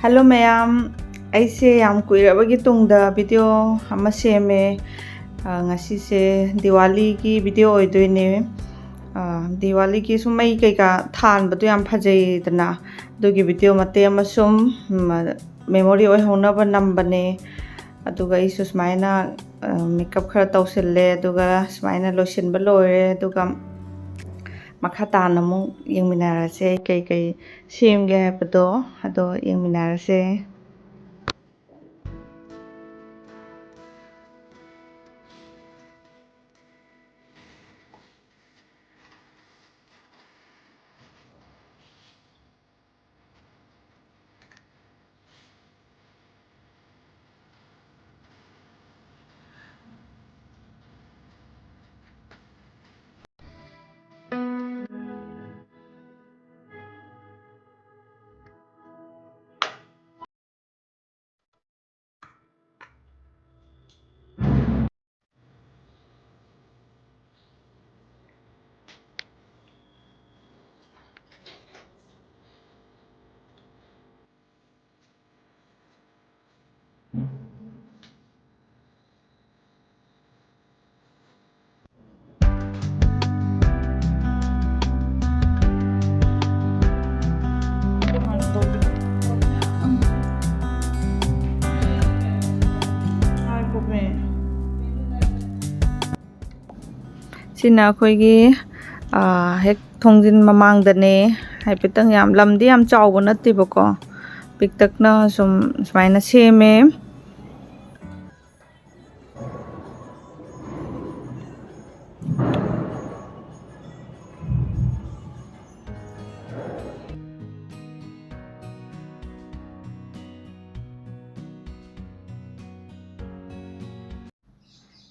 Hello ma'am, aise yam kuirabagi tungda video ama seme ngasi se Diwali ki video oidoine Diwali ki sumai kaika than batu yam phajai dana dugi video mate amasum memory oi hona ba nambane aduga isu smaina makeup khara tawsille aduga smaina lotion ba loire aduga makha tan amu yengminarase kai semge habado ado yengminarase Sina khoigi hek thongjin mamang dane haipetang yam lamdi yam chawba natti bako piktak na sum smaina seme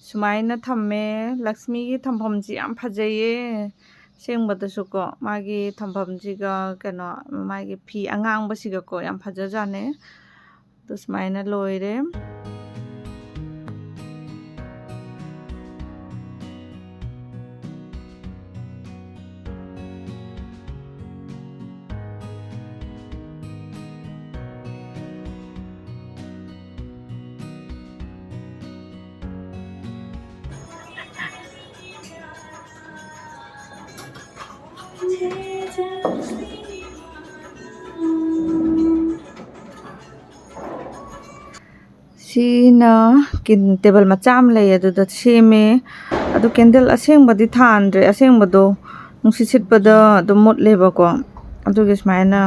Sumaina thamme Lakshmi ki thampham ji yam phajaye sengbadasu ko magi thampham ji ga kano magi phi angang basiga ko yam phajajane to sumaina loire Sina kin table macham lay adu da seme adu candle aseng badi than re aseng bado nungsisit pada adu mot leba ko adu gismaina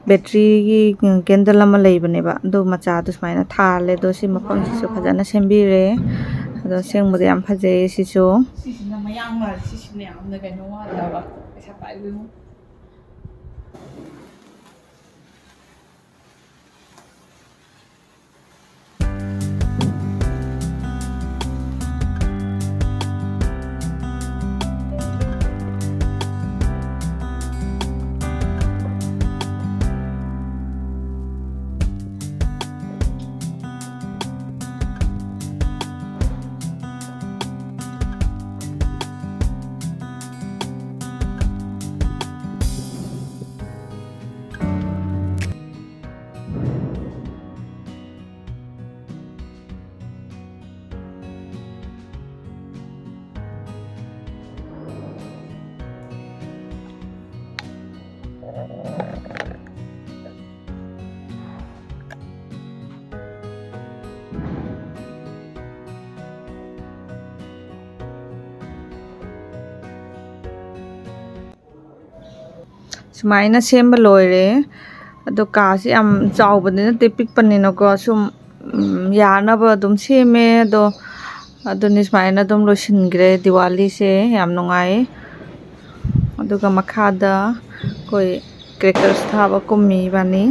battery ki candle lama lay bane ba adu macha adu smaina thale do si mapam si so phajana sembire adu seng badi am phaje si so sisina mayang ma sisina am na kaino wa da ba sa pai lu Sumaina semba loire adu ka si am chawba ne te pikpani no ko sum yana ba dum seme adu ni sumaina dum loishingre Diwali se yam nungai aduga makhada koi crackers thaba kummi bani